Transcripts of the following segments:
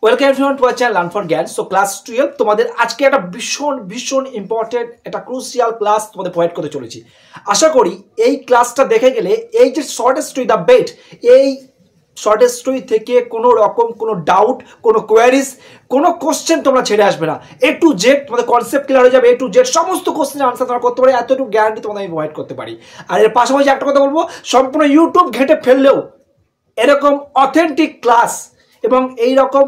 Welcome everyone to our channel learn for জ্ঞান। So class 12 তোমাদের আজকে একটা ভীষণ ইম্পর্টেন্ট একটা ক্রুশিয়াল ক্লাস তোমাদের প্রোভাইড করতে চলেছি। আশা করি এই ক্লাসটা দেখে গেলে এই যে শর্ট স্টোরি দ্য বেট, এই শর্ট স্টোরি থেকে কোনো রকম কোনো ডাউট, কোনো কোয়ারিজ, কোনো কোশ্চেন তোমরা ছেড়ে আসবে না। এ টু জেড তোমাদের কনসেপ্ট ক্লিয়ার হয়ে যাবে। এ টু জেড সমস্ত কোশ্চেনের আনসার তোমরা করতে পারি, এতটুকু গ্যারান্টি তোমাদের আমি প্রোভাইড করতে পারি। আর এর পাশাপাশি একটা কথা বলবো, সম্পূর্ণ ইউটিউব ঘেঁটে ফেললেও এরকম অথেন্টিক ক্লাস এবং এই রকম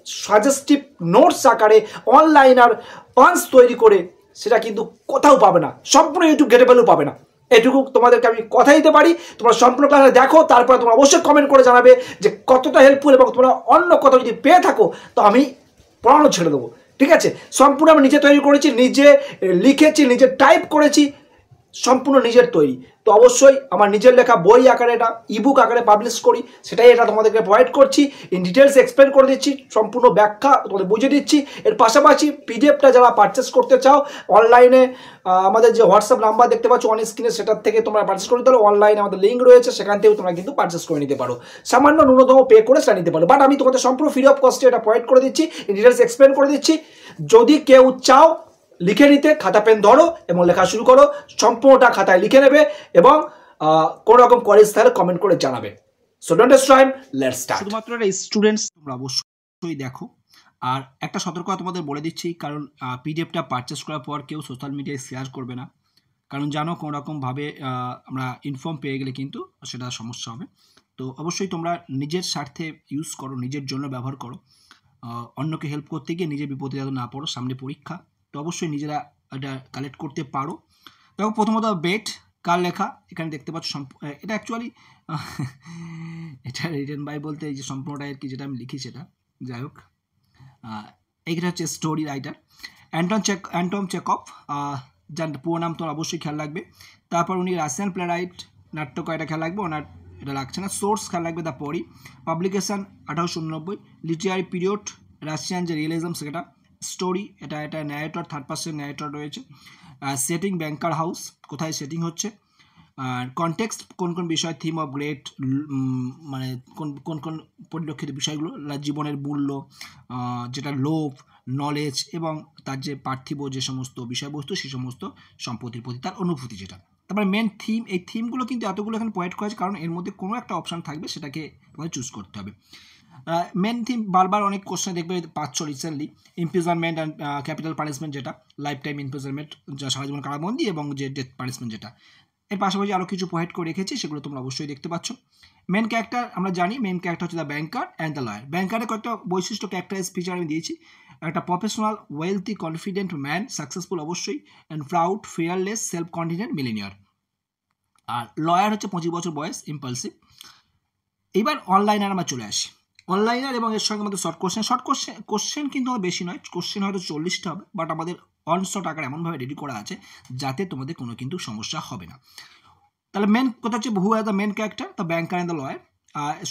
সাজেস্টিভ নোটস আকারে অনলাইন আর পাঞ্চ তৈরি করে সেটা কিন্তু কোথাও পাবে না, সম্পূর্ণ ইউটিউব ঘেটে পেলেও পাবে না। এটুকু তোমাদেরকে আমি কথা দিতে পারি। তোমরা সম্পূর্ণ ক্লাসে দেখো, তারপরে তোমরা অবশ্যই কমেন্ট করে জানাবে যে কতটা হেল্পফুল, এবং তোমরা অন্য কথা যদি পেয়ে থাকো তো আমি পড়ানো ছেড়ে দেবো। ঠিক আছে, সম্পূর্ণ আমি নিজে তৈরি করেছি, নিজে লিখেছি, নিজে টাইপ করেছি, সম্পূর্ণ নিজের তৈরি। তো অবশ্যই আমার নিজের লেখা বই আকারে এটা ইবুক আকারে পাবলিশ করি, সেটাই এটা তোমাদেরকে প্রোভাইড করছি। ইন ডিটেলস এক্সপ্লেন করে দিচ্ছি, সম্পূর্ণ ব্যাখ্যা তোমাদের বুঝিয়ে দিচ্ছি। এর পাশাপাশি পিডিএফটা যারা পারচেস করতে চাও অনলাইনে আমাদের যে হোয়াটসঅ্যাপ নাম্বার দেখতে পাচ্ছ অন স্ক্রিনে, সেটার থেকে তোমরা পারচেস করে নিতে পারো। অনলাইনে আমাদের লিঙ্ক রয়েছে, সেখান থেকেও তোমরা কিন্তু পারচেস করে নিতে পারো। সামান্য ন্যূনতম পে করে সেটা নিতে পারো, বাট আমি তোমাদের সম্পূর্ণ ফ্রি অফ কস্টে এটা প্রোভাইড করে দিচ্ছি, ইন ডিটেলস এক্সপ্লেন করে দিচ্ছি। যদি কেউ চাও লিখে নিতে, খাতা পেন ধরো এবং লেখা শুরু করো, সম্পূর্ণটা খাতায় লিখে নেবে এবং কোনো রকম কোয়ারিজ থাকলে কমেন্ট করে জানাবে। So don't waste time, let's start. শুধুমাত্র স্টুডেন্টস তোমরা অবশ্যই দেখো। আর একটা সতর্কতা তোমাদের বলে দিচ্ছি, কারণ পিডিএফটা পারচেস করার পর কেউ সোশ্যাল মিডিয়ায় শেয়ার করবে না, কারণ জানো কোনো রকমভাবে আমরা ইনফর্ম পেয়ে গেলে কিন্তু সেটা সমস্যা হবে। তো অবশ্যই তোমরা নিজের স্বার্থে ইউজ করো, নিজের জন্য ব্যবহার করো। অন্যকে হেল্প করতে গিয়ে নিজের বিপদে যাতে না পড়ো, সামনে পরীক্ষা। তো অবশ্যই নিজেরা এটা কালেক্ট করতে পারো। দেখো, প্রথমত বেট কার লেখা এখানে দেখতে পাচ্ছ। এটা অ্যাকচুয়ালি এটা রিটেন বাই বলতে এই যে সম্পূর্ণটা আর কি, যেটা আমি লিখি সেটা, যাই হোক। এইটা হচ্ছে স্টোরি রাইটার অ্যান্টন চেকভ, যার পুরো নাম তোমার অবশ্যই খেয়াল রাখবে। তারপর উনি রাশিয়ান প্লেরাইট, নাট্যকার, এটা খেয়াল রাখবে। ওনার এটা লাগছে না। সোর্স খেয়াল রাখবে দ্য পরি, পাবলিকেশন 1889, লিটারি পিরিয়ড, রাশিয়ান যে রিয়েলিজম সেটা, স্টোরি এটা ন্যারেটর, থার্ড পার্সন ন্যারেটর রয়েছে। সেটিং ব্যাংকার হাউস, কোথায় সেটিং হচ্ছে। আর কনটেক্সট, কোন কোন বিষয়, থিম অফ গ্রেট, মানে কোন কোন পরিলক্ষিত বিষয়গুলো, জীবনের মূল্য, যেটা লোভ, নলেজ এবং তার যে পার্থিব যে সমস্ত বিষয়বস্তু, সেই সমস্ত সম্পত্তির প্রতি তার অনুভূতি যেটা। তারপরে মেন থিম, এই থিমগুলো কিন্তু এতগুলো এখানে প্রোভাইড করা আছে, কারণ এর মধ্যে কোনো একটা অপশান থাকবে, সেটাকে তোমাদের চুজ করতে হবে। মেন থিম বারবার অনেক কোশ্চেন দেখবে পাচ্ছ recently, imprisonment and capital punishment, যেটা লাইফ টাইম ইমপ্রিজনমেন্ট, যা সারা জীবন কারাবন্দী, এবং যে ডেথ পানিশমেন্ট যেটা। এর পাশাপাশি আরও কিছু প্রোভাইড করে রেখেছি, সেগুলো তোমরা অবশ্যই দেখতে পাচ্ছ। মেন ক্যারেক্টার আমরা জানি, মেন ক্যারেক্টার হচ্ছে the banker and the lawyer. ব্যাংকারের কয়েকটা বৈশিষ্ট্য ক্যারেক্টারাইজ ফিচার আমি দিয়েছি। একটা professional, wealthy, confident man, successful অবশ্যই, and proud, fearless, self confident, millionaire. আর লয়ার হচ্ছে 25 বছর বয়স, ইম্পালসিভ। এবার অনলাইনার আমরা চলে আসি। অনলাইনার এবং এর সঙ্গে আমাদের শর্ট কোশ্চেন কিন্তু বেশি নয়, কোশ্চেন হয়তো 40টা হবে, বাট আমাদের অনশট আকার এমনভাবে রেডি করা আছে যাতে তোমাদের কোনো কিন্তু সমস্যা হবে না। তাহলে মেন কথা হচ্ছে who are the main character, the banker and the lawyer.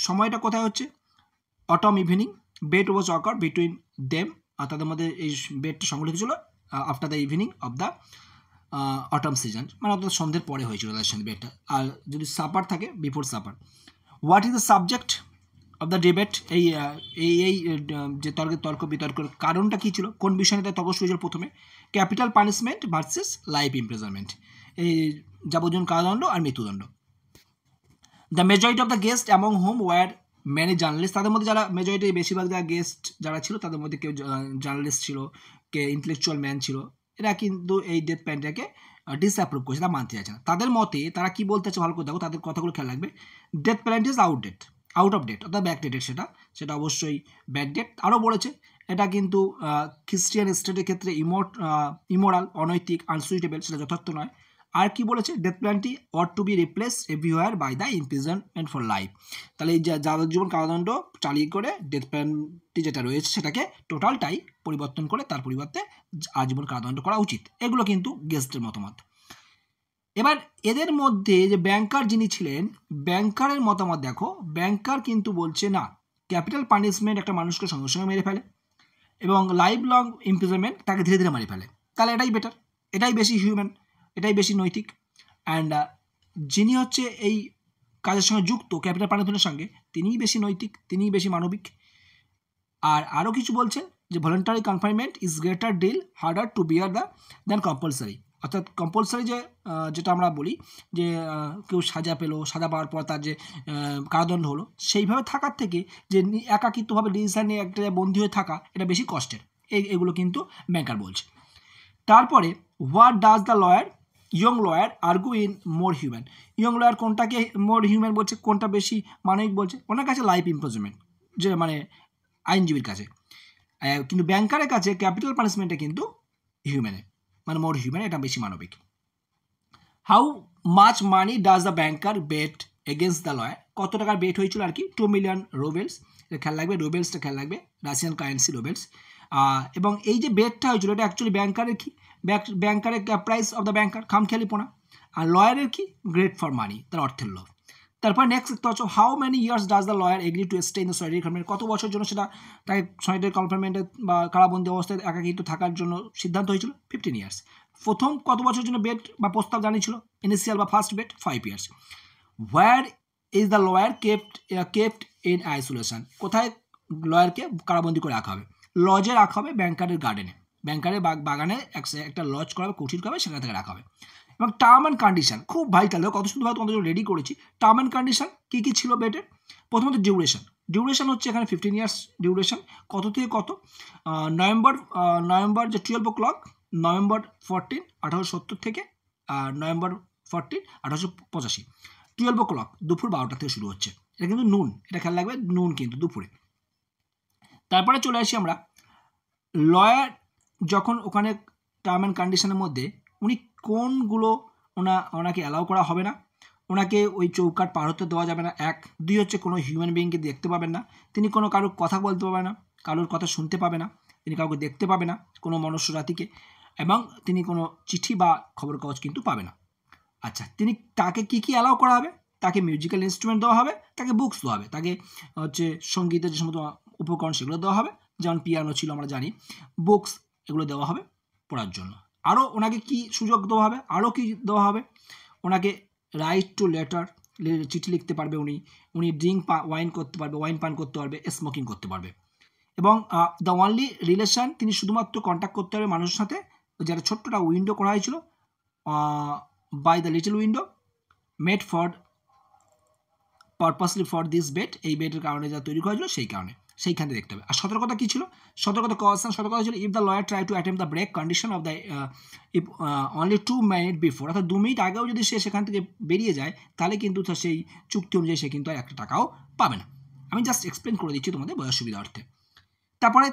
সময়টা কোথায় হচ্ছে, autumn evening, bet was occur between them, আর তাদের মধ্যে এই বেটটা সংগঠিত ছিল after the evening of the autumn season, মানে অর্থাৎ সন্ধ্যের পরে হয়েছিল তাদের সঙ্গে বেটটা। আর যদি সাপার থাকে, before supper. What is the subject of the debate, এই যে তর্ক বিতর্কের কারণটা কী ছিল, কোন বিষয় নিয়ে তর্ক শুরু হয়েছিল প্রথমে, capital punishment versus life imprisonment, এই যাবজ্জীবন কারাদণ্ড আর মৃত্যুদণ্ড। The majority of the guest among whom were many journalist, তাদের মধ্যে যারা মেজরিটি, বেশিরভাগ যারা গেস্ট যারা ছিল তাদের মধ্যে কেউ জার্নালিস্ট ছিল, কে ইন্টেলেকচুয়াল ম্যান ছিল, এরা কিন্তু এই ডেথ পেনাল্টিটাকে ডিসঅ্যাপ্রুভ করেছে, তারা মানতে চাইছে না। তাদের মতে তারা কি বলতে চাচ্ছে ভালো করে দেখো, তাদের কথাগুলো খেয়াল রাখবে। Death penalty is out of date, অর্থাৎ ব্যাকডেটেড, সেটা অবশ্যই ব্যাকডেট। আরও বলেছে এটা কিন্তু খ্রিস্টিয়ান স্টেটের ক্ষেত্রে ইমোরাল, অনৈতিক, আনসুইটেবল, সেটা যথার্থ নয়। আর কি বলেছে, death penalty ought to be replace everywhere by the imprisonment for life. তাহলে এই যাবজ্জীবন কারাদণ্ড চালিয়ে করে ডেথ পেনাল্টি যেটা রয়েছে সেটাকে টোটালটাই পরিবর্তন করে তার পরিবর্তে আজীবন কারাদণ্ড করা উচিত। এগুলো কিন্তু গেস্টের মতামত। এবার এদের মধ্যে যে ব্যাংকার যিনি ছিলেন, ব্যাংকারের মতামত দেখো। ব্যাংকার কিন্তু বলছে না, ক্যাপিটাল পানিশমেন্ট একটা মানুষকে সঙ্গে সঙ্গে মেরে ফেলে, এবং লাইফ লং ইমপ্রিজনমেন্ট তাকে ধীরে ধীরে মেরে ফেলে। তাহলে এটাই বেটার, এটাই বেশি হিউম্যান, এটাই বেশি নৈতিক। অ্যান্ড যিনি হচ্ছে এই কাজের সঙ্গে যুক্ত, ক্যাপিটাল পানিশমেন্টের সঙ্গে, তিনিই বেশি নৈতিক, তিনিই বেশি মানবিক। আর আরও কিছু বলছেন যে voluntary confinement is greater deal harder to bear than compulsory. অর্থাৎ কম্পালসারি যেটা আমরা বলি যে কেউ সাজা পেলো, সাজা পাওয়ার পর তার যে কারাদণ্ড হলো, সেইভাবে থাকার থেকে যে একাকিত্বভাবে ডিসিশন নিয়ে একটা বন্দী হয়ে থাকা এটা বেশি কষ্টের। এগুলো কিন্তু ব্যাংকার বলছে। তারপরে what does the lawyer young lawyer argue in more human. Young lawyer কোনটাকে মোর হিউম্যান বলছে, কোনটা বেশি মানবিক বলছে? ওনার কাছে লাইফ ইমপ্রিজনমেন্ট, যে মানে আইনজীবীর কাছে, কিন্তু ব্যাংকারের কাছে ক্যাপিটাল পানিশমেন্টে কিন্তু হিউম্যানে, মানে মোর হিউম্যান, এটা বেশি মানবিক। How much money does the banker bet against the lawyer. কত টাকার বেট হয়েছিল আর কি? 2 মিলিয়ন রুবেলস। এটা খেয়াল রাখবে, রুবেলসটা খেয়াল রাখবে, রাশিয়ান কারেন্সি রুবেলস। এবং এই যে বেটটা হয়েছিল এটা অ্যাকচুয়ালি ব্যাংকারের কি, ব্যাংকারের প্রাইস অফ দ্য ব্যাংকার, খামখেয়ালিপনা। আর লয়ারের কি? গ্রেট ফর মানি, তার অর্থের লোভ। তারপর নেক্সট দেখতে পাচ্ছ how many years does the lawyer agree to stay in the solitary confinement. কত বছর জন্য সেটা তাকে সলিটারি কনফাইনমেন্টে বা কারাবন্দী অবস্থায় একাকিত্ব থাকার জন্য সিদ্ধান্ত হয়েছিল? 15 ইয়ার্স। প্রথম কত বছর জন্য বেট বা প্রস্তাব জানিয়েছিল ইনিশিয়াল বা first bet? 5 years. Where is the lawyer kept in isolation. কোথায় লয়ারকে কারাবন্দী করে রাখা হবে? লজে রাখা হবে, ব্যাংকারের গার্ডেনে, ব্যাংকারের বাগানে একটা লজ করা হবে, কুঠির করা হবে, সেখানে থেকে রাখা হবে। এবং টার্ম অ্যান্ড কন্ডিশন খুব ভাইটাল, কত সুন্দরভাবে তোমাদের জন্য রেডি করেছি। টার্ম অ্যান্ড কন্ডিশন কী কী ছিল বেটের? প্রথমত ডিউরেশন হচ্ছে এখানে 15 ইয়ার্স ডিউরেশন। কত থেকে কত? নভেম্বর যে 12 o'clock, নভেম্বর 14, 1870 থেকে নভেম্বর 14, 1885। 12 o'clock দুপুর 12টা থেকে শুরু হচ্ছে। এটা কিন্তু নুন, এটা খেয়াল রাখবে, নুন কিন্তু দুপুরে। তারপরে চলে আসি আমরা লয়ার যখন ওখানে টার্ম অ্যান্ড কন্ডিশনের মধ্যে উনি কোনগুলো ওনাকে অ্যালাউ করা হবে না? ওনাকে ওই চৌকাট পার হতে দেওয়া যাবে না, 1। 2 হচ্ছে কোনো হিউম্যান বিইংকে দেখতে পাবেন না, তিনি কারোর কথা বলতে পারবেন না, কারোর কথা শুনতে পাবে না, তিনি কাউকে দেখতে পাবে না, কোনো মনুষ্য জাতিকে, এবং তিনি কোনো চিঠি বা খবর কাগজ কিন্তু পাবে না। আচ্ছা, তাকে কি অ্যালাউ করা হবে? তাকে মিউজিক্যাল ইনস্ট্রুমেন্ট দেওয়া হবে, তাকে বুকস দেওয়া হবে, তাকে হচ্ছে সঙ্গীতের যে সমস্ত উপকরণ সেগুলো দেওয়া হবে, যেমন পিয়ানো ছিল আমরা জানি, বুকস এগুলো দেওয়া হবে পড়ার জন্য। আরও ওনাকে কি সুযোগ দেওয়া হবে? আরও কি দেওয়া হবে? ওনাকে রাইট টু লেটার, চিঠি লিখতে পারবে, উনি ওয়াইন করতে পারবে, ওয়াইন পান করতে পারবে, স্মোকিং করতে পারবে। এবং দ্য অনলি রিলেশন, তিনি শুধুমাত্র কন্ট্যাক্ট করতে পারবে মানুষের সাথে যারা ছোট্টটা উইন্ডো করা হয়েছিল, by the little window made for purposely for this bed, এই বেডের কারণে যা তৈরি করা হয়েছিল সেই কারণে, সেইখানে দেখতে হবে। আর সতর্কতা কী ছিল? সতর্কতা ছিল if the lawyer try to attempt the break condition of the if only 2 minute before, অর্থাৎ 2 মিনিট আগেও যদি সে সেখান থেকে বেরিয়ে যায় তাহলে কিন্তু সেই চুক্তি অনুযায়ী সে কিন্তু আর 1 টাকাও পাবে না। আমি জাস্ট এক্সপ্লেন করে দিচ্ছি তোমাদের বোঝার সুবিধার্থে। তারপরে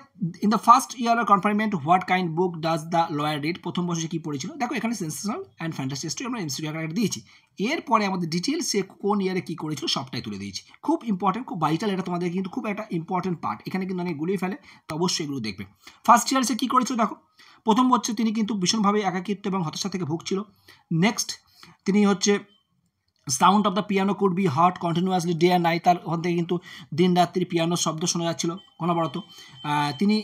in the first year of confinement what kind book does the lawyer read. প্রথম বছরে কী পড়েছিল? দেখো এখানে সেন্সেশনাল অ্যান্ড ফ্যান্টাসি স্টোরি আমরা এমসিকিউ আকারে দিয়েছি। এরপরে আমাদের ডিটেলস সে কোন ইয়ারে কী করেছিল সবটাই তুলে দিয়েছি। খুব ইম্পর্টেন্ট, খুব ভাইটাল, এটা তোমাদের কিন্তু খুব একটা ইম্পর্টেন্ট পার্ট। এখানে কিন্তু অনেক গুলিয়ে ফেলে, তো অবশ্যই এগুলো দেখবে। ফার্স্ট ইয়ারে সে কী করেছিল দেখো। প্রথম হচ্ছে তিনি কিন্তু ভীষণভাবে একাকিত্ব এবং হতাশা থেকে ভুগছিল। নেক্সট তিনি হচ্ছে sound of the piano could be hard continuously day and night, তার ওখান থেকে কিন্তু দিন রাত্রি পিয়ানোর শব্দ শোনা যাচ্ছিল অনবরত। তিনি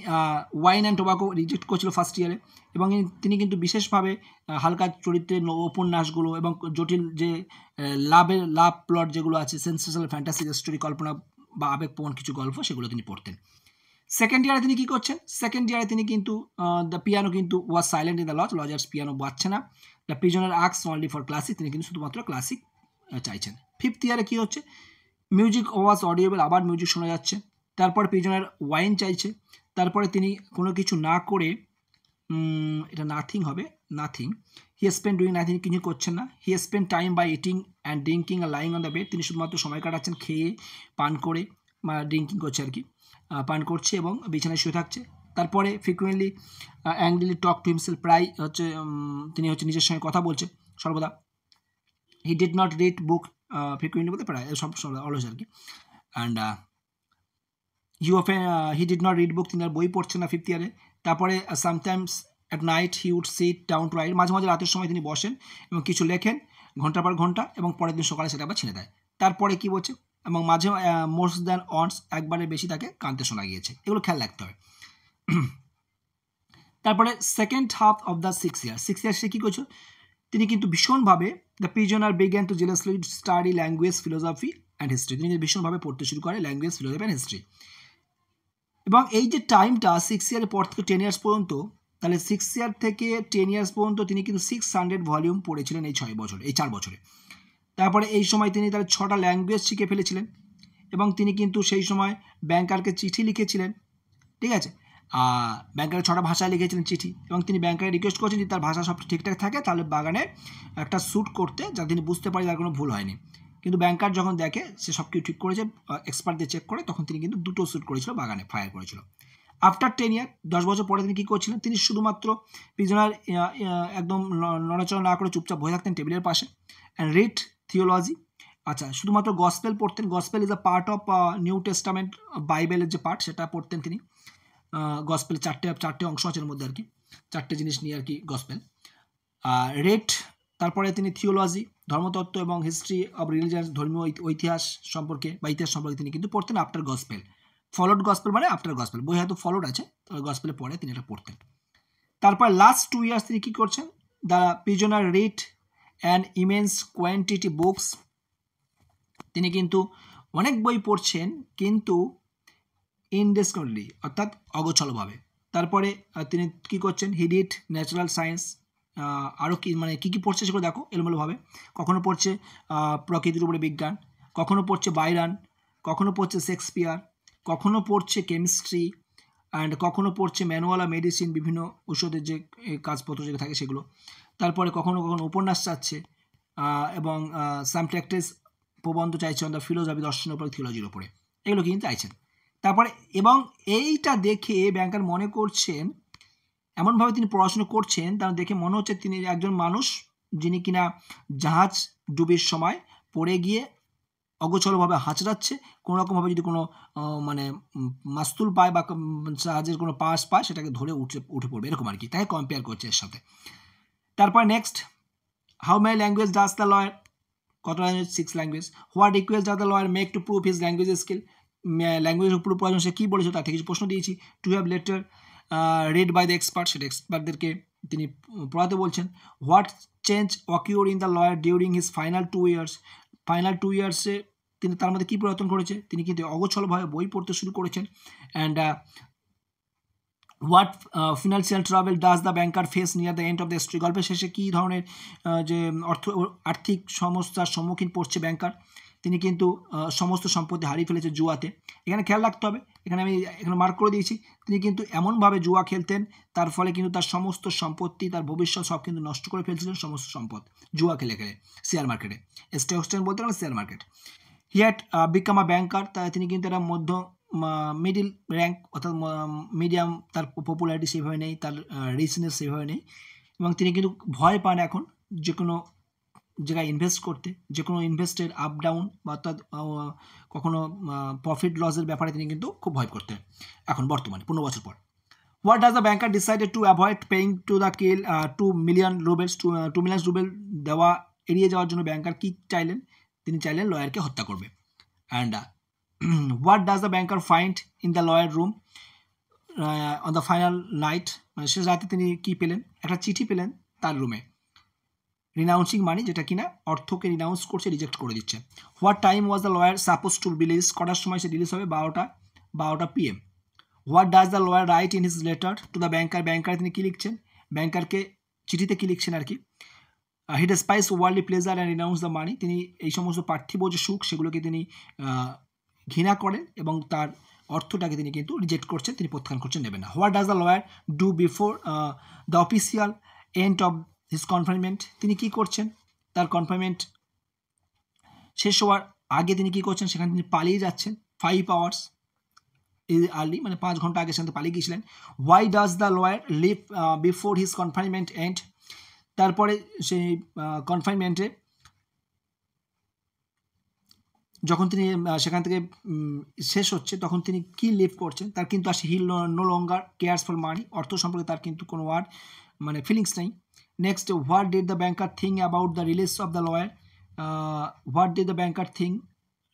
ওয়াইন অ্যান্ড টোবাকো রিজেক্ট করেছিল ফার্স্ট ইয়ারে, এবং তিনি কিন্তু বিশেষভাবে হালকা চরিত্রের উপন্যাসগুলো এবং জটিল যে লাভ প্লট যেগুলো আছে, সেন্সেশনাল ফ্যান্টাসি স্টোরি, কল্পনা বা আবেগপ্রবণ কিছু গল্প, সেগুলো তিনি পড়তেন। সেকেন্ড ইয়ারে তিনি কী করছেন? সেকেন্ড ইয়ারে তিনি কিন্তু দ্য পিয়ানো কিন্তু was silent in the lodgers, piano বাজছে না। The prisoner asks only for classic, তিনি কিন্তু শুধুমাত্র ক্লাসিক চাইছেন। ফিফথ ইয়ারে কী হচ্ছে? মিউজিক ওয়াজ অডিয়েবল, আবার মিউজিক শোনা যাচ্ছে। তারপর প্রিজনার ওয়াইন চাইছে। তারপরে তিনি কোনো কিছু না করে, এটা নাথিং হবে, nothing, he spend doing nothing, কিছু করছেন না। He spend time by eating and drinking আর লাইং অন দ্য বেড, তিনি শুধুমাত্র সময় কাটাচ্ছেন খেয়ে, পান করে, বা ড্রিঙ্কিং করছে আর কি, পান করছে এবং বিছানায় শুয়ে থাকছে। তারপরে frequently angrily talk to himself, প্রায় হচ্ছে তিনি হচ্ছে নিজের সঙ্গে কথা বলছে সর্বদা। He did not read book frequently বলতে প্রায় সব অলওয়েজ আর কি। And he did not read book, তিনি আর বই পড়ছেন না ফিফথ ইয়ারে। তারপরে sometimes at night he would sit down to write, মাঝে মাঝে রাতের সময় তিনি বসেন এবং কিছু লেখেন ঘন্টার পর ঘন্টা, এবং পরের দিন সকালে সেটা আবার ছেড়ে দেয়। তারপরে কী বলছে? এবং মাঝে মোর দ্যান অনস, একবারে বেশি তাকে কাঁদতে শোনা গিয়েছে। এগুলো খেয়াল রাখতে হবে। তারপরে second half of the 6 year সে কী করছে? তিনি কিন্তু ভীষণভাবে the prisoner began to jealously study language, philosophy and history, তিনি ভীষণভাবে পড়তে শুরু করে ল্যাঙ্গুয়েজ, ফিলোসফি অ্যান্ড হিস্ট্রি। এবং এই যে টাইমটা 6 ইয়ারের পর থেকে 10 ইয়ার্স পর্যন্ত, তাহলে 6 ইয়ার থেকে 10 ইয়ার্স পর্যন্ত তিনি কিন্তু 600 ভলিউম পড়েছিলেন এই 4 বছরে। তারপরে এই সময় তিনি তার 6টা ল্যাঙ্গুয়েজ শিখে ফেলেছিলেন এবং তিনি কিন্তু সেই সময় ব্যাংকারকে চিঠি লিখেছিলেন, ঠিক আছে, ব্যাংকারের 6টা ভাষায় লিখেছিলেন চিঠি, এবং তিনি ব্যাংকারে রিকোয়েস্ট করেছেন যে তার ভাষা সব ঠিকঠাক থাকে তাহলে বাগানে একটা শ্যুট করতে, যাতে তিনি বুঝতে পারে তার কোনো ভুল হয়নি। কিন্তু ব্যাংকার যখন দেখে সে সব কিছু ঠিক করেছে, এক্সপার্টদের চেক করে, তখন তিনি কিন্তু 2টো শ্যুট করেছিল, বাগানে ফায়ার করেছিল। আফটার 10 ইয়ার, 10 বছর পরে তিনি কী করছিলেন, তিনি শুধুমাত্র প্রিজনার একদম নড়াচড়া না করে চুপচাপ বসে থাকতেন টেবিলের পাশে, অ্যান্ড রিড থিওলজি। আচ্ছা, শুধুমাত্র গসপেল পড়তেন। Gospel is a part of new testament, বাইবেলের যে পার্ট সেটা পড়তেন তিনি। গসপেল চারটে অংশ আছে এর মধ্যে আর কি, 4টে জিনিস নিয়ে আর কি গসপেল। রেড, তারপরে তিনি থিওলজি, ধর্মতত্ত্ব এবং হিস্ট্রি অব রিলিজিয়ান, ধর্মীয় ইতিহাস সম্পর্কে বা ইতিহাস সম্পর্কে তিনি কিন্তু পড়তেন আফটার গসপেল। ফলোড গসপেল মানে আফটার গসপেল, বই হয়তো ফলোড আছে, গসপেলে পড়ে তিনি এটা পড়তেন। তারপর লাস্ট 2 ইয়ার্স তিনি কী করছেন, the prisoner read an immense quantity books. তিনি কিন্তু অনেক বই পড়ছেন, কিন্তু ইনডেসক্রিমিনেটলি, অর্থাৎ অগোছলভাবে। তারপরে তিনি কী করছেন, হি ডিড ন্যাচারাল সায়েন্স, আরও কি মানে কী কী পড়ছে সেগুলো দেখো এলোমেলোভাবে। কখনো পড়ছে প্রকৃতির উপরে বিজ্ঞান, কখনো পড়ছে বাইরন, কখনো পড়ছে শেক্সপিয়ার, কখনো পড়ছে কেমিস্ট্রি, অ্যান্ড কখনো পড়ছে ম্যানুয়াল আর মেডিসিন, বিভিন্ন ঔষধের যে কাজপত্র যেগুলো থাকে সেগুলো। তারপরে কখনো কখনো উপন্যাস চাচ্ছে, এবং সাম ট্র্যাক্টেস, প্রবন্ধ চাইছে অন দ্য ফিলোসফি, দর্শনের উপরে, থিওলজির উপরে, এগুলো কিন্তু চাইছেন। তারপরে এবং এইটা দেখে ব্যাংকার মনে করছেন, এমনভাবে তিনি পড়াশুনো করছেন, তার দেখে মনে হচ্ছে তিনি একজন মানুষ যিনি কিনা জাহাজ ডুবির সময় পড়ে গিয়ে অগোছলভাবে হাঁচড়াচ্ছে, কোনোরকমভাবে যদি কোনো মানে মাস্তুল পায় বা জাহাজের কোনো পাশ পায় সেটাকে ধরে উঠে পড়বে, এরকম আর কি, তাকে কম্পেয়ার করছে এর সাথে। তারপর next, how many language does the lawyer, কত language, 6 language. What request does the lawyer make to prove his language skill, language উপর প্রয়োজন সে কী বলেছে তার থেকে কিছু প্রশ্ন দিয়েছি। To have letter read by the expert, সেটা এক্সপার্টদেরকে তিনি পড়াতে বলছেন। What change occur in the lawyer during his final 2 years, final 2 ইয়ার্সে তিনি তার মধ্যে কী পরিবর্তন করেছে, তিনি কিন্তু অগোছলভাবে বই পড়তে শুরু করেছেন। And what financial travel does the banker face near the end of the story, গল্পের শেষে কী ধরনের যে আর্থিক সমস্যার সম্মুখীন পড়ছে ব্যাংকার, তিনি কিন্তু সমস্ত সম্পত্তি হারিয়ে ফেলেছে জুয়াতে। এখানে খেয়াল রাখতে হবে, এখানে আমি মার্ক করে দিয়েছি, তিনি কিন্তু এমনভাবে জুয়া খেলতেন তার ফলে কিন্তু তার সমস্ত সম্পত্তি, তার ভবিষ্যৎ সব কিন্তু নষ্ট করে ফেলছিলেন, সমস্ত সম্পদ জুয়া খেলে শেয়ার মার্কেটে, স্টক এক্সচেঞ্জ বলতে গেলে share market. He had become a banker, তাই তিনি কিন্তু একটা মিডিল র্যাঙ্ক, অর্থাৎ মিডিয়াম, তার পপুলারিটি সেভাবে নেই, তার রিচনেস সেভাবে নেই, এবং তিনি কিন্তু ভয় পান এখন যে কোনো জায়গায় ইনভেস্ট করতে, যে কোনো ইনভেস্টের আপ ডাউন বা অর্থাৎ কখনো প্রফিট লসের ব্যাপারে তিনি কিন্তু খুব ভয় করতেন এখন বর্তমানে 15 বছর পর। What does the banker decided to avoid paying to the kill 2 million রুবেলস, 2 million Rubel দেওয়া এড়িয়ে যাওয়ার জন্য ব্যাংকার কী চাইলেন, তিনি চাইলেন লয়ারকে হত্যা করবে। And what does the banker find in the lawyer room on the final night, মানে শেষ রাতে তিনি কী পেলেন, একটা চিঠি পেলেন তার রুমে, রিনাউন্সিং মানি, যেটা কিনা অর্থকে রিনাউন্স করছে, রিজেক্ট করে দিচ্ছে। What time was the lawyer suppose to release, কটার সময় সে রিলিজ হবে, 12টা PM। What does the lawyer write in his letter to the banker, banker তিনি কী লিখছেন, ব্যাংকারকে চিঠিতে কী লিখছেন আর কি। He despise worldly pleasure and renounce the money, তিনি এই সমস্ত পার্থিব যে সুখ সেগুলোকে তিনি ঘৃণা করেন এবং তার অর্থটাকে তিনি কিন্তু রিজেক্ট করছেন, তিনি প্রত্যাখ্যান করছেন, নেবেন না। What does the lawyer do before the official end of his confinement, তিনি কী করছেন, তার কনফাইনমেন্ট শেষ হওয়ার আগে তিনি কী করছেন, সেখানে তিনি পালিয়ে যাচ্ছেন 5 hours আর্লি, মানে 5 ঘন্টা আগে সেখানে পালিয়ে গিয়েছিলেন। Why does the lawyer leave before his confinement end, তারপরে সেই কনফাইনমেন্টে যখন তিনি সেখান থেকে শেষ হচ্ছে তখন তিনি কি লিভ করছেন, তার কিন্তু আসে he no longer cares for money, অর্থ সম্পর্কে তার কিন্তু কোনো মানে ফিলিংস নেই। Next, what did the banker think about the release of the lawyer, what did the banker think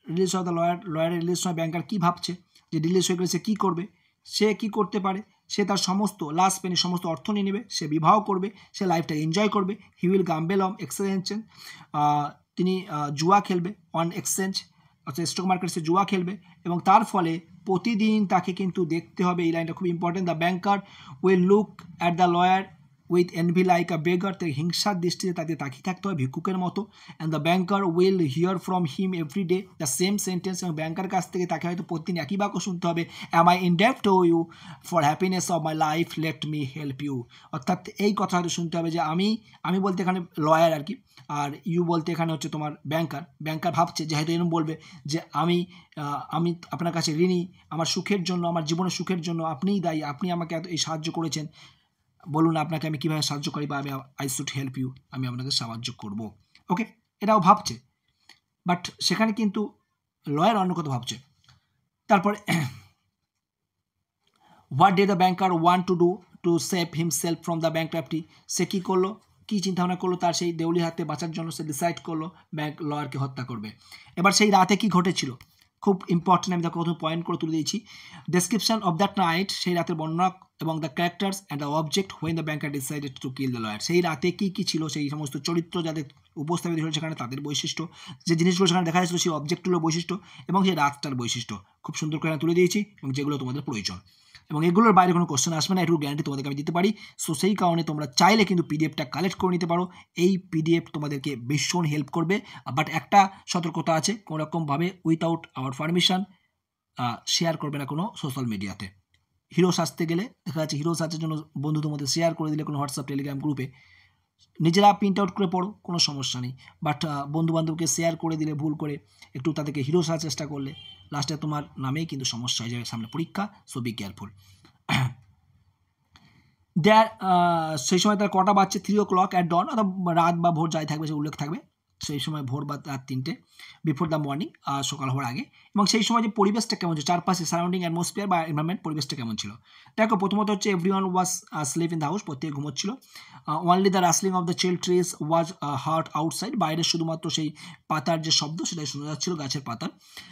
release of the লয়ারের রিলিজ সময় ব্যাংকার কী ভাবছে যে রিলিজ হয়ে গেলে সে কী করবে, সে কী করতে পারে, সে তার সমস্ত লাস্ট পেনি সমস্ত অর্থ নিয়ে নেবে, সে বিবাহ করবে, সে লাইফটাকে এনজয় করবে। হি উইল গাম্বেল অন এক্সচেঞ্জ, তিনি জুয়া খেলবে অন এক্সচেঞ্জ, অর্থাৎ স্টক মার্কেটে সে জুয়া খেলবে এবং তার ফলে প্রতিদিন তাকে কিন্তু দেখতে হবে, এই লাইনটা খুব important. The banker will look at the lawyer with envy like a beggar, তাকে হিংসার দৃষ্টিতে তাকে তাকিয়ে থাকতে হয় ভিক্ষুকের মতো। And the banker will hear from him every day the same sentence, এবং ব্যাংকার কাছ থেকে তাকে হয়তো প্রতিদিন একই বাক্য শুনতে হবে, am I indebt to you for happiness of my life, let me help you. অর্থাৎ এই কথা হয়তো শুনতে হবে যে আমি বলতে এখানে লয়ার আর কি, আর ইউ বলতে এখানে হচ্ছে তোমার ব্যাংকার ভাবছে যে হয়তো এরকম বলবে যে আমি আপনার কাছে ঋণী, আমার সুখের জন্য, আমার জীবনের সুখের জন্য আপনিই দায়ী, আপনি আমাকে এত এই সাহায্য করেছেন, বলুন আপনাকে আমি কীভাবে সাহায্য করি, বা আই শুড হেল্প ইউ, আমি আপনাকে সাহায্য করব। ওকে, এটাও ভাবছে, বাট সেখানে কিন্তু লয়ার অন্য কথা ভাবছে। তারপরে what did the banker want to do to save himself from the bankruptcy, সে কী করলো, কী চিন্তাভাবনা করলো তার সেই দেউলি হাতে বাঁচার জন্য, সে ডিসাইড করলো লয়ারকে হত্যা করবে। এবার সেই রাতে কি ঘটেছিল, খুব ইম্পর্টেন্ট, আমি তাকে প্রথমে পয়েন্ট করে তুলে দিয়েছি। ডেসক্রিপশন অফ দ্যাট নাইট, সেই রাতের বর্ণনা এবং the characters and the object when the banker decided to kill the lawyer, সেই রাতে কী কী ছিল, সেই সমস্ত চরিত্র যাদের উপস্থাপিত হয়েছে সেখানে তাদের বৈশিষ্ট্য, যে জিনিসগুলো সেখানে দেখা যাচ্ছিল সেই অবজেক্টগুলোর বৈশিষ্ট্য এবং সেই রাতটার বৈশিষ্ট্য খুব সুন্দর করে তুলে দিয়েছি, এবং যেগুলো তোমাদের প্রয়োজন, এবং এগুলোর বাইরে কোনো কোশ্চেন আসবে না, একটু গ্যারান্টি তোমাদেরকে আমি দিতে পারি। সো সেই কারণে তোমরা চাইলে কিন্তু পিডিএফটা কালেক্ট করে নিতে পারো, এই পিডিএফ তোমাদেরকে ভীষণ হেল্প করবে। বাট একটা সতর্কতা আছে, কোনোরকমভাবে উইথাউট আওয়ার পারমিশন শেয়ার করবে না কোনো সোশ্যাল মিডিয়াতে। হিরো সাজতে গেলে দেখা যাচ্ছে হিরো সাজের জন্য বন্ধুদের মধ্যে শেয়ার করে দিলে কোনো হোয়াটসঅ্যাপ টেলিগ্রাম গ্রুপে, নিজেরা প্রিন্ট আউট করে পড়ো, কোনো সমস্যা নেই, বাট বন্ধুবান্ধবকে শেয়ার করে দিলে ভুল করে একটু তাদেরকে হিরো সাজার চেষ্টা করলে লাস্টে তোমার নামেই কিন্তু সমস্যা হয়ে যাবে, সামনে পরীক্ষা, সো বি কেয়ারফুল। দেয়ার সেই সময় তার কটা বাজছে, 3 o'clock অ্যাট ডন, অর্থাৎ রাত বা ভোর যাই থাকবে সে উল্লেখ থাকবে, সেই সময় ভোর বা রাত 3টে, বিফোর দ্য মর্নিং, সকাল হওয়ার আগে। এবং সেই সময় যে পরিবেশটা কেমন ছিল, চারপাশে সারাউন্ডিং অ্যাটমসফিয়ার বা এনভায়রনমেন্ট পরিবেশটা কেমন ছিল, দেখো প্রথমত হচ্ছে everyone was sleep in the house, প্রত্যেকে ঘুমোচ্ছিল। Only the rustling of the chill trees was heard outside, বাইরে শুধুমাত্র সেই পাতার যে শব্দ সেটাই শোনা যাচ্ছিল, গাছের পাতার।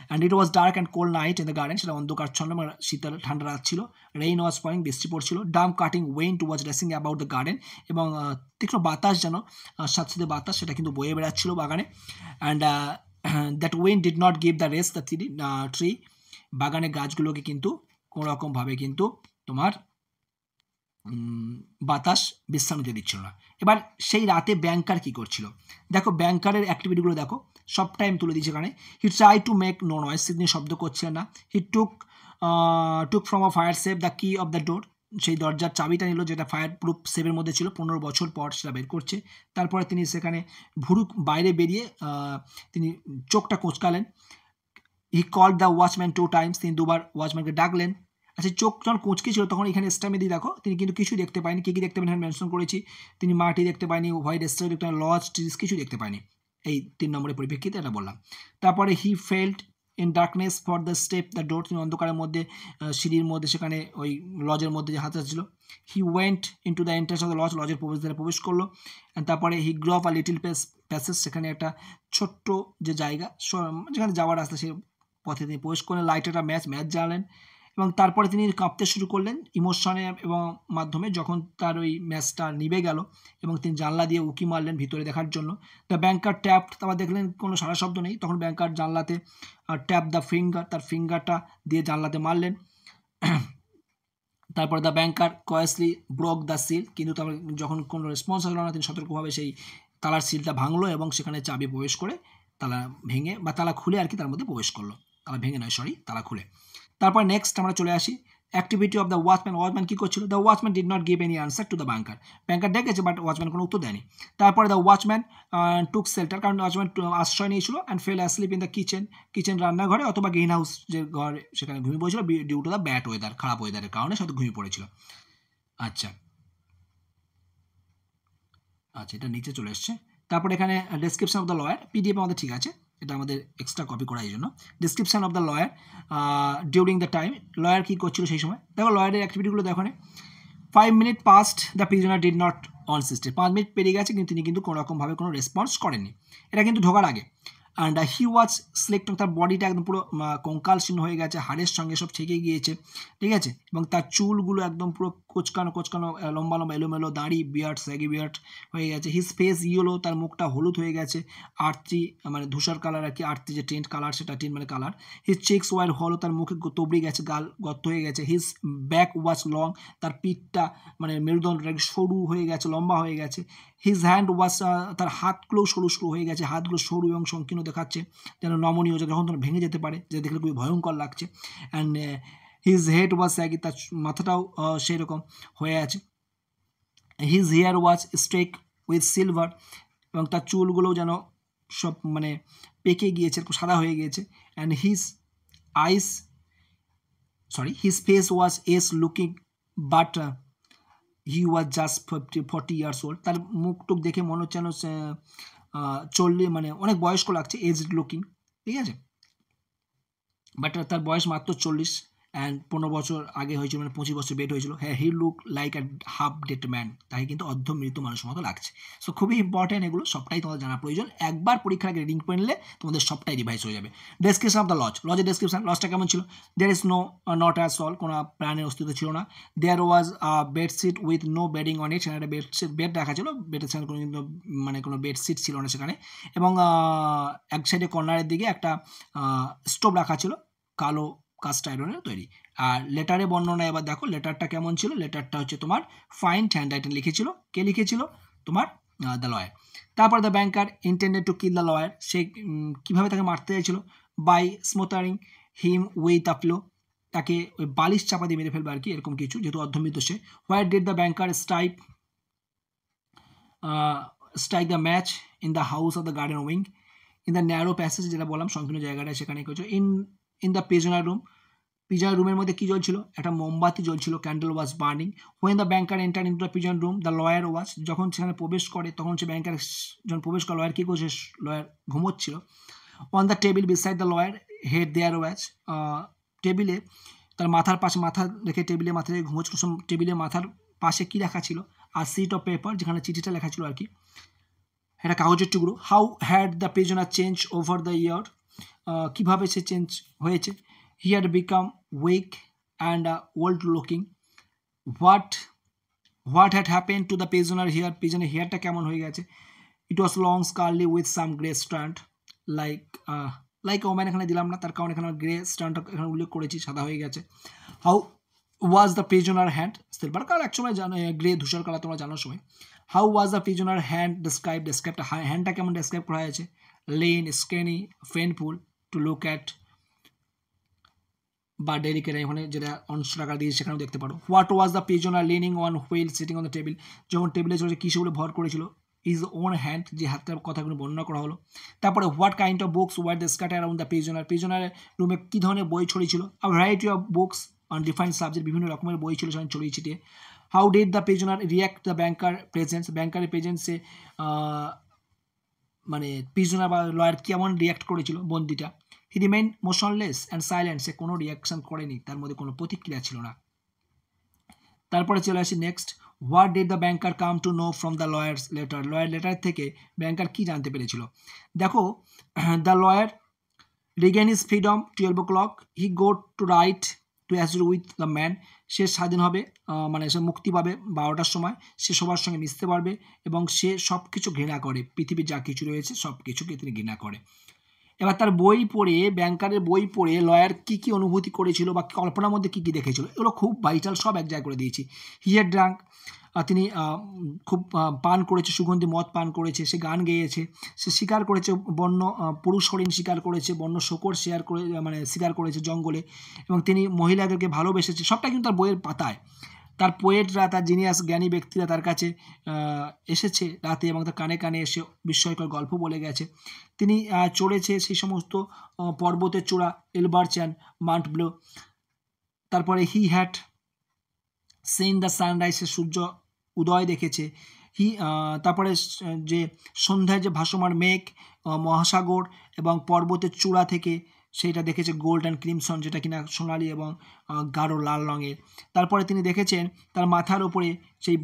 And it was dark and cold night in the garden, সেটা অন্ধকারচ্ছন্ন এবং শীতল ঠান্ডা রাত ছিল। রেইন ওয়াজ ফলিং, বৃষ্টি পড়ছিল। Dam cutting went was racing about the garden, এবং তীক্ষ্ণ বাতাস যেন সাথে বাতাস সেটা কিন্তু বয়ে বেড়াচ্ছিল বাগানে। And that wind did not give the rest the tree, বাগানের গাছগুলোকে কিন্তু কোনোরকমভাবে কিন্তু তোমার বাতাস বিশ্রাম নিতে দিচ্ছিল না। এবার সেই রাতে ব্যাংকার কী করছিল, দেখো ব্যাংকারের অ্যাক্টিভিটিগুলো দেখো, সব টাইম তুলে দিয়েছে এখানে। He try to make no noise, তিনি শব্দ করছিলেন না। He took from a fire safe the key of the door, সেই দরজার চাবিটা নিল যেটা ফায়ার প্রুফ সেভের মধ্যে ছিল, 15 বছর পর সেটা বের করছে। তারপরে তিনি সেখানে বাইরে বেরিয়ে তিনি চোখটা কোঁচকালেন। He called the watchman 2 times, তিনি 2বার ওয়াচম্যানকে ডাকলেন। আচ্ছা, চোখ যখন কোঁচকে ছিল তখন এখানে স্টামে দিয়ে দেখো তিনি কিন্তু কিছু দেখতে পায়নি, কী কী দেখতে পায়নি এখানে মেনশন করেছি। তিনি মাটি দেখতে পায়নি, হোয়াইট স্টার দেখতে পায়নি, লজ ট্রিজ কিছু দেখতে পায়নি, এই 3 নম্বরের পরিপ্রেক্ষিতে এটা বললাম। তারপরে he felt in darkness for the step the door, তিনি অন্ধকারের মধ্যে সিঁড়ির মধ্যে সেখানে ওই লজের মধ্যে যে হাত ছিল। He went in to the entrance of the lodge, লজের প্রবেশদ্বারে প্রবেশ করলো। তারপরে he grow up a little passage, সেখানে একটা ছোট্ট যে জায়গা যেখানে যাওয়ার রাস্তা সেই পথে তিনি প্রবেশ করলেন। লাইট একটা ম্যাচ জ্বালালেন, এবং তারপরে তিনি কাঁপতে শুরু করলেন ইমোশনে এবং মাধ্যমে, যখন তার ওই ম্যাচটা নিভে গেল এবং তিনি জানলা দিয়ে উকি মারলেন ভিতরে দেখার জন্য। দ্য ব্যাংকার ট্যাপ, তারপর দেখলেন কোনো সারা শব্দ নেই, তখন ব্যাংকার জানলাতে ট্যাপ দ্য ফিঙ্গার, তার ফিঙ্গারটা দিয়ে জানলাতে মারলেন। তারপর the banker coyly broke the seal, কিন্তু তারপর যখন কোনো রেসপন্স আসলো না তিনি সতর্কভাবে সেই তালার সিলটা ভাঙলো এবং সেখানে চাবি প্রবেশ করে তালা ভেঙে বা তালা খুলে আর কি তার মধ্যে প্রবেশ করলো, তালা ভেঙে নয় সরি, তালা খুলে। তারপর নেক্সট আমরা চলে আসি activity of the watchman. Watchman কী করছিল, the watchman did not give any answer to the banker, banker ডেকেছে বাট ওয়াচম্যান কোনো উত্তর দেয়নি। তারপরে দ্য ওয়াচম্যান টুক শেল্টার, কারণ ওয়াচম্যান আশ্রয় নিয়েছিল, and fell asleep in the kitchen রান্নাঘরে অথবা গ্রিন হাউস যে ঘর সেখানে ঘুমিয়ে পড়েছিল due to the bad weather, খারাপ ওয়েদারের কারণে হয়তো ঘুমিয়ে পড়েছিল। আচ্ছা, এটা নিচে চলে এসছে। তারপরে এখানে description of the lawyer, PDF আমাদের ঠিক আছে, এটা আমাদের এক্সট্রা কপি করা এই জন্য। Description of the lawyer during the time, lawyer কী করছিল সেই সময়, দেখো লয়ারের অ্যাক্টিভিটিগুলো দেখো। 5 minutes past the prisoner did not অনসিস্টেড, 5 মিনিট পেরিয়ে গেছে কিন্তু তিনি কিন্তু কোনোরকমভাবে কোনো রেসপন্স করেননি, এটা কিন্তু ঢোকার আগে। অ্যান্ড হি ওয়াজ সিলেক্টিং, তার বডিটা একদম পুরো কঙ্কাল শীর্ণ হয়ে গেছে, হাড়ের সঙ্গে সব ছেকে গিয়েছে, ঠিক আছে, এবং তার চুলগুলো একদম পুরো কোচকানো লম্বা লম্বা এলোমেলো, দাড়ি বিয়ার্ড স্যাগি বিয়ার্ড হয়ে গেছে। হিজ ফেস ইয়েলো, তার মুখটা হলুদ হয়ে গেছে, আর্থি মানে ধূসর কালার আর কি, আর্থি যে টেন্ট কালার সেটা টেন্ট মানে কালার। হিজ চেক্স ওয়ার হলো, তার মুখে তবড়ে গেছে, গাল গর্ত হয়ে গেছে। হিজ ব্যাক ওয়াজ লং, তার পিঠটা মানে মেরুদণ্ডটা সরু হয়ে গেছে, লম্বা হয়ে গেছে। হিজ হ্যান্ড ওয়াজ, তার হাতগুলোও সরু সরু হয়ে গেছে, হাতগুলো সরু এবং সংকীর্ণ দেখাচ্ছে, যেন নমনীয়, যখন তোমার ভেঙে যেতে পারে, যে দেখলে খুবই ভয়ঙ্কর লাগছে। And his head was saggy, তার মাথাটাও সেই রকম হয়ে আছে। His hair was streak with silver, এবং তার চুলগুলোও যেন সব মানে পেকে গিয়েছে, সাদা হয়ে গিয়েছে। And his face was S looking but he was just 40 years old, তার মুখ টুক দেখে মনে হচ্ছে যেন 40 মানে অনেক বয়স্ক লাগছে, এজ লুকিং, ঠিক আছে, বাট তার বয়স মাত্র 40, অ্যান্ড 15 বছর আগে হয়েছিল, মানে 25 বছর বেড হয়েছিল। হ্যাঁ, he look like a half dead man, তাই কিন্তু অর্ধমৃত মানুষের মতো লাগছে। সো খুবই ইম্পর্টেন্ট, এগুলো সবটাই তোমাদের জানা প্রয়োজন। একবার পরীক্ষার আগে রিডিং করে নিলে তোমাদের সবটাই রিভাইজ হয়ে যাবে। ডেসক্রিপশন অফ দ্য লজের ডেসক্রিপশন, লজটা কেমন ছিল? There is not at all, কোনো প্রাণের অস্তিত্ব ছিল না। There was bedsheet with no bedding on it, সেখানে একটা বেড রাখা ছিল, বেডের সেখানে কোনো কিন্তু মানে কোনো বেডশিট ছিল না সেখানে। এবং এক সাইডে কর্নারের দিকে একটা স্টোভ রাখা ছিল, কালো কাস্ট আয়রনের তৈরি। আর লেটারে বর্ণনা এবার দেখো, লেটারটা কেমন ছিল? লেটারটা হচ্ছে তোমার ফাইন হ্যান্ড রাইটিং লিখেছিল। কে লিখেছিল? তোমার দ্য লয়ার। তারপর the banker intended to kill the lawyer, সে কীভাবে তাকে মারতে চাইছিল? By smothering him with a pillow, তাকে ওই বালিশ চাপা দিয়ে মেরে ফেলবে আর কি, এরকম কিছু, যেহেতু অর্ধমৃত সে। Where did the banker strike the match in the house of the garden wing in the narrow passage, যেটা বললাম সংকীর্ণ জায়গাটা, সেখানে কিছু। In the prisoner room, prisoner রুমের মধ্যে কি জ্বলছিল? একটা মোমবাতি জ্বলছিল, candle was burning. When the banker enter into the prison room the lawyer was, যখন সেখানে প্রবেশ করে তখন সে ব্যাংকার যখন প্রবেশ করে, লয়ার কী করছে? লয়ার ঘুমোচ্ছিল। On the table beside the lawyer head there was, টেবিলে তার মাথার পাশে মাথা রেখে টেবিলে মাথা রেখে ঘুমোচ্ছিল, টেবিলে মাথার পাশে কী রাখা ছিল? আর সিট অফ পেপার, যেখানে চিঠিটা লেখা ছিল আর কি, একটা কাগজের টুকরো। How had the prisoner change over the year, কীভাবে সে চেঞ্জ হয়েছে? He had become weak and old looking. What had happen to the prisoner hair, প্রিজনের হেয়ারটা কেমন হয়ে গেছে? It was long scarcely with some grey stand, like woman এখানে দিলাম না, তার কারণ এখানে গ্রে স্ট্যান্ডটা এখানে উল্লেখ করেছি, সাদা হয়ে গেছে। How was the prisoner hand, silver colour একসময় জানো, গ্রে ধূসর কালার তোমরা জানার সময়। How was the prisoner hand described হ্যান্ডটা কেমন ডেসক্রাইব করা হয়েছে? Lean, skinny, painful to look at, বা ডেলিকেট, এখানে যেটা অংশ টাকা দিয়েছে সেখানেও দেখতে পারো। What was the prisoner leaning on while sitting on the table, যখন টেবিলে চলেছে কী সেগুলো ভর করেছিল? ইজ ওন হ্যান্ড, যে হাতটার কথাগুলো বর্ণনা করা হলো। তারপরে what kind of books were the scatter around the প্রিজনারের রুমে কী ধরনের বই ছড়িয়েছিল? A variety of books on different subject, বিভিন্ন রকমের বই ছিল সেখানে ছড়িয়ে ছিটিয়ে। How did the prisoner react the banker presence, ব্যাংকারের প্রেজেন্সে মানে প্রিজনার বা লয়ার কেমন রিয়াক্ট করেছিল বন্দিটা? He remain motionless and silent, সে কোনো রিয়াকশন করেনি, তার মধ্যে কোনো প্রতিক্রিয়া ছিল না। তারপরে চলে আসি next. What did the banker come to know from the lawyer's letter, lawyer letter থেকে ব্যাংকার কী জানতে পেরেছিল? দেখো, the lawyer regain his freedom 12 o'clock, he go to right to associate with the man, সে স্বাধীন হবে, মানে সে মুক্তি পাবে 12টার সময়, সে সবার সঙ্গে মিশতে পারবে এবং সে সব কিছু ঘৃণা করে, পৃথিবীর যা কিছু রয়েছে সব কিছুকে তিনি ঘৃণা করে। এবার তার বই পড়ে, ব্যাংকারের বই পড়ে লয়ার কী কী অনুভূতি করেছিল বা কল্পনার মধ্যে কী কী দেখেছিল, এগুলো খুব ভাইটাল, সব এক জায়গায় করে দিয়েছি। হি হ্যাড ড্রাঙ্ক, তিনি খুব পান করেছে, সুগন্ধি মদ পান করেছে, সে গান গেয়েছে, সে শিকার করেছে, বন্য পুরুষ হরিণ শিকার করেছে, বন্য শূকর শিকার করেছে জঙ্গলে, এবং তিনি মহিলাদেরকে ভালোবেসেছে, সবটা কিন্তু তার বইয়ের পাতায়। তার পোয়েটরা, তার জিনিয়াস জ্ঞানী ব্যক্তিরা তার কাছে এসেছে রাতে এবং তার কানে কানে এসে বিস্ময়কর গল্প বলে গেছে। তিনি চড়েছে সেই সমস্ত পর্বতের চূড়া, এলবার্চ অ্যান্ড মাউন্ট ব্লো। তারপরে he had seen the sunrise, সূর্য উদয় দেখেছে। তারপরে যে সন্ধ্যায় যে ভাসমান মেঘ, মহাসাগর এবং পর্বতের চূড়া থেকে সেইটা দেখেছে গোল্ড অ্যান্ড ক্রিমসন, যেটা কিনা সোনালি এবং গাঢ় লাল রঙের। তারপরে তিনি দেখেছেন তার মাথার উপরে সেই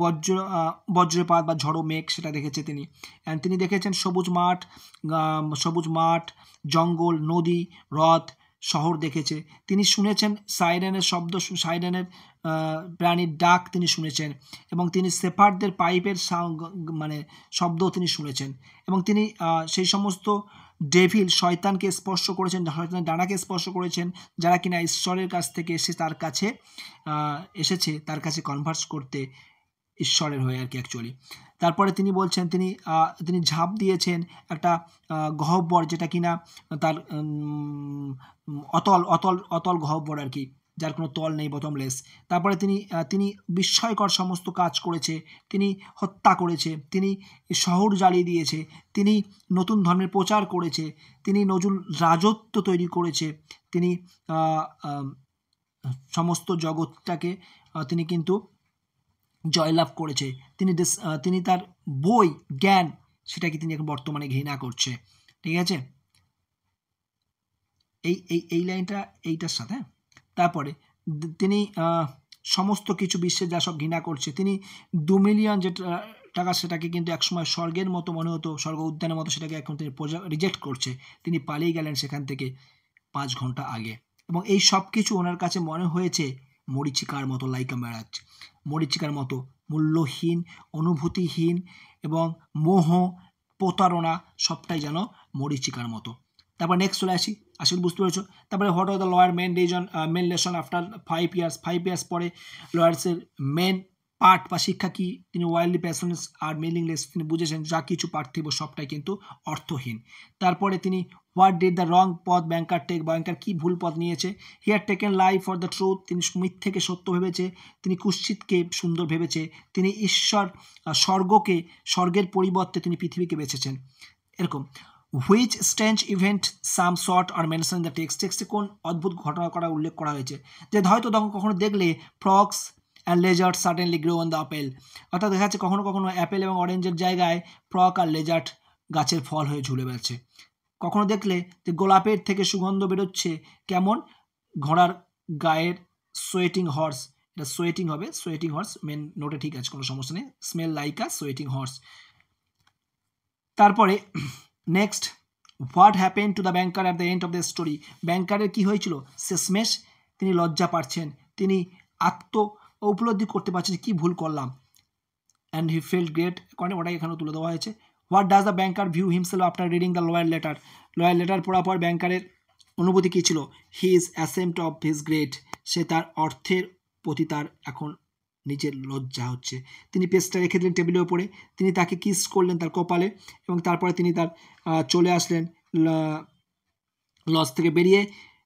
বজ্রপাত বা ঝড়ো মেঘ, সেটা দেখেছে তিনি। অ্যান্ড তিনি দেখেছেন সবুজ মাঠ, জঙ্গল, নদী, হ্রদ, শহর দেখেছে। তিনি শুনেছেন সাইরেনের শব্দ, সাইরেনের প্রাণীর ডাক তিনি শুনেছেন, এবং তিনি শেফার্ডদের পাইপের মানে শব্দ তিনি শুনেছেন, এবং তিনি সেই সমস্ত ডেভিল, শয়তানকে স্পর্শ করেছেন, শয়তানের ডানাকে স্পর্শ করেছেন, যারা কিনা ঈশ্বরের কাছ থেকে এসেছে তার কাছে কনভার্স করতে, ঈশ্বরের হয়ে আর কি অ্যাকচুয়ালি। তারপরে তিনি বলছেন তিনি ঝাঁপ দিয়েছেন একটা গহ্বর, যেটা কিনা তার অতল গহ্বর আর কি, যার কোনো তল নেই, বটমলেস। তারপরে তিনি বিস্ময়কর সমস্ত কাজ করেছে, তিনি হত্যা করেছে, তিনি শহর জ্বালিয়ে দিয়েছে, তিনি নতুন ধর্মের প্রচার করেছে, তিনি নতুন রাজত্ব তৈরি করেছে, তিনি সমস্ত জগৎটাকে তিনি কিন্তু জয়লাভ করেছে। তিনি তার বই জ্ঞান, সেটাকে তিনি এখন বর্তমানে ঘৃণা করছে। ঠিক আছে, এই লাইনটা এইটার সাথে। তারপরে তিনি সমস্ত কিছু বিশ্বে যা সব ঘৃণা করছে, তিনি 2 মিলিয়ন যেটা টাকা, সেটাকে কিন্তু একসময় স্বর্গের মতো মনে হতো, স্বর্গ উদ্যানের মতো, সেটাকে এখন তিনি রিজেক্ট করছে। তিনি পালিয়ে গেলেন সেখান থেকে 5 ঘন্টা আগে, এবং এই সব কিছু ওনার কাছে মনে হয়েছে মরীচিকার মতো, লাইক আ ম্যারাজ, মরীচিকার মতো মূল্যহীন, অনুভূতিহীন, এবং মোহ, প্রতারণা, সবটাই যেন মরীচিকার মতো। তারপর নেক্সট চলে আসি, আশা করি বুঝতে পেরেছো। তারপরে what are the lawyer main lesson after 5 years পরে লয়ার্সের মেন পার্ট বা শিক্ষা কি? তিনি ওয়াইল্ডলি প্যাশনেস আর মিনিংলেস, তিনি বুঝেছেন যা কিছু পার্থিব সবটাই কিন্তু অর্থহীন। তারপরে তিনি হোয়াট ডিড দ্য রং পথ ব্যাংকার টেক, ব্যাংকার কি ভুল পথ নিয়েছে? He had taken lie for the truth, তিনি মিথ্যেকে সত্য ভেবেছে, তিনি কুৎসিতকে সুন্দর ভেবেছে, তিনি স্বর্গের পরিবর্তে তিনি পৃথিবীকে বেছেছেন। এরকম which strange event some short are mention in the টেক্সটে কোন অদ্ভুত ঘটনা উল্লেখ করা হয়েছে? যে হয়তো তখন কখনো দেখলে frogs and lizards certainly grow on the apple, অর্থাৎ দেখা যাচ্ছে কখনো কখনো অ্যাপেল এবং অরেঞ্জের জায়গায় ফ্রক আর লেজার্ট গাছের ফল হয়ে ঝুলে বেড়াচ্ছে। কখনো দেখলে যে গোলাপের থেকে সুগন্ধ বেরোচ্ছে, কেমন? ঘোড়ার গায়ের সোয়েটিং হর্স, এটা সোয়েটিং হবে, সোয়েটিং হর্স মেন নোটে, ঠিক আছে, কোনো সমস্যা নেই, smell like a sweating horse. তারপরে next, what happen to the banker at the end of the story, ব্যাংকারের কী হয়েছিল শেষমেশ? তিনি লজ্জা পাচ্ছেন, তিনি উপলব্ধি করতে পারছেন কী ভুল করলাম, অ্যান্ড হি ফেল্ট গ্রেট, কারণ ওটাই এখানে তুলে দেওয়া হয়েছে। What does the banker view himself after reading the lawyer letter পড়ার পর ব্যাংকারের অনুভূতি কী ছিল? He is ashamed of his great, সে তার অর্থের প্রতি তার এখন নিজের লজ্জা হচ্ছে। তিনি পেজটা রেখে দিলেন টেবিলের ওপরে, তিনি তাকে কিস করলেন তার কপালে, এবং তারপরে তিনি চলে আসলেন লজ থেকে বেরিয়ে,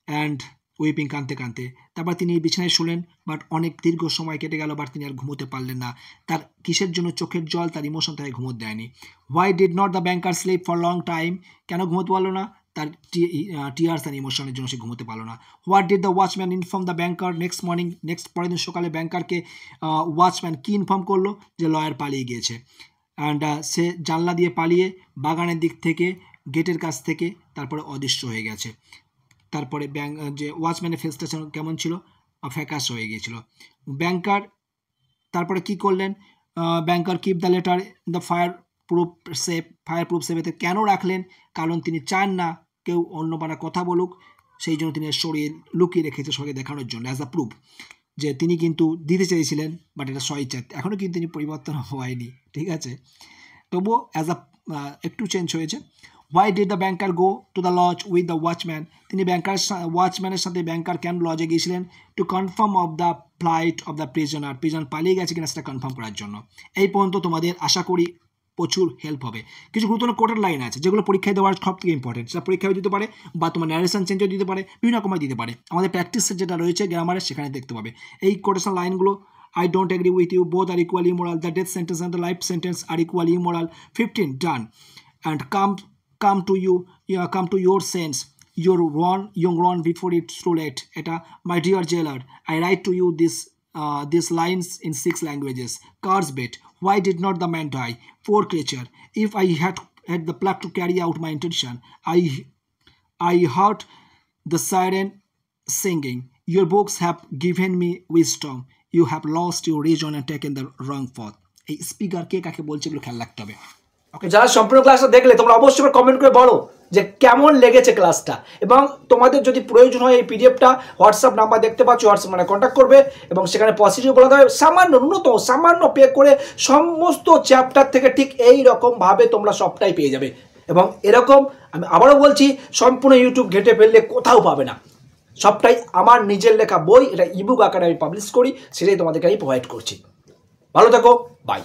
অ্যান্ড উইপিং, কাঁদতে। তারপর তিনি বিছানায় শুলেন, বাট অনেক দীর্ঘ সময় কেটে গেল, বাট তিনি আর ঘুমোতে পারলেন না। তার কিসের জন্য? চোখের জল, তার ইমোশন তাকে ঘুমোতে দেয়নি। Why did not the banker sleep for long time, কেন ঘুমোতে পারলো না? তার টিয়ার্স অ্যান্ড ইমোশনের জন্য সে ঘুমোতে পারলো না। What did the watchman inform the banker next morning, পরের দিন সকালে ব্যাংকারকে ওয়াচম্যান কি ইনফর্ম করলো? যে লয়ার পালিয়ে গিয়েছে। অ্যান্ড সে জানলা দিয়ে পালিয়ে বাগানের দিক থেকে, গেটের কাছ থেকে, তারপরে অদৃশ্য হয়ে গেছে। তারপরে যে ওয়াচম্যানের ফেসটা কেমন ছিল? ফ্যাকাশ হয়ে গিয়েছিল। ব্যাংকার তারপরে কি করলেন? Banker keep the letter in the fire proof সেফেতে কেন রাখলেন? কারণ তিনি চান না কেউ অন্য পাড়া কথা বলুক, সেই জন্য তিনি সরিয়ে লুকিয়ে রেখেছে সঙ্গে দেখানোর জন্য, অ্যাজ আ প্রুফ যে তিনি কিন্তু দিতে চেয়েছিলেন, বাট এটা স্বইচ্ছায়, এখনও কিন্তু তিনি পরিবর্তন হয়নি, ঠিক আছে, তবুও অ্যাজ আ একটু চেঞ্জ হয়েছে। Why did the banker go to the lodge with the watchman, তিনি ওয়াচম্যানের সাথে ব্যাংকার কেন লজে গিয়েছিলেন? To confirm of the flight of the prisoner, পালিয়ে গেছে কিনা সেটা কনফার্ম করার জন্য। এই পর্যন্ত তোমাদের আশা করি প্রচুর হেল্প হবে। কিছু গুরুত্বপূর্ণ কোটের লাইন আছে যেগুলো পরীক্ষায় দেওয়ার সব থেকে ইম্পর্টেন্ট, সেটা পরীক্ষায় দিতে পারে, বা তোমার ন্যারেশন চেঞ্জও দিতে পারে, বিভিন্ন রকমের দিতে পারে। আমাদের প্র্যাকটিসের যেটা রয়েছে গ্রামারের, সেখানে দেখতে পাবে এই কোটেশন লাইনগুলো। I don't agree with you, both are equally immoral, the death sentence and the life sentence are equally immoral. 15 done. And come to your sense, you're wrong before it's too late. Eta, my dear jailer, I write to you these lines in 6 languages. Cards bet, why did not the man die? Poor creature, if I had the pluck to carry out my intention, I hurt the siren singing. Your books have given me wisdom. You have lost your reason and taken the wrong path. এই speaker কে কাকে বলছে এগুলো খেয়াল রাখতে হবে। ওকে, যারা সম্পূর্ণ ক্লাসটা দেখলে তোমরা অবশ্যই কমেন্ট করে বলো যে কেমন লেগেছে ক্লাসটা, এবং তোমাদের যদি প্রয়োজন হয় এই পিডিএফটা হোয়াটসঅ্যাপ নাম্বার দেখতে পাচ্ছ, হোয়াটসঅ্যাপ মানে কন্ট্যাক্ট করবে এবং সেখানে পজিটিভ বলা হবে সামান্য ন্যূনতম সামান্য পে করে সমস্ত চ্যাপ্টার থেকে ঠিক এই রকমভাবে তোমরা সবটাই পেয়ে যাবে। এবং এরকম আমি আবারও বলছি, সম্পূর্ণ ইউটিউব ঘেটে ফেললে কোথাও পাবে না, সবটাই আমার নিজের লেখা বই, এটা ইবুক আকারে আমি পাবলিশ করি, সেটাই তোমাদেরকে আমি প্রোভাইড করছি। ভালো থাকো, বাই।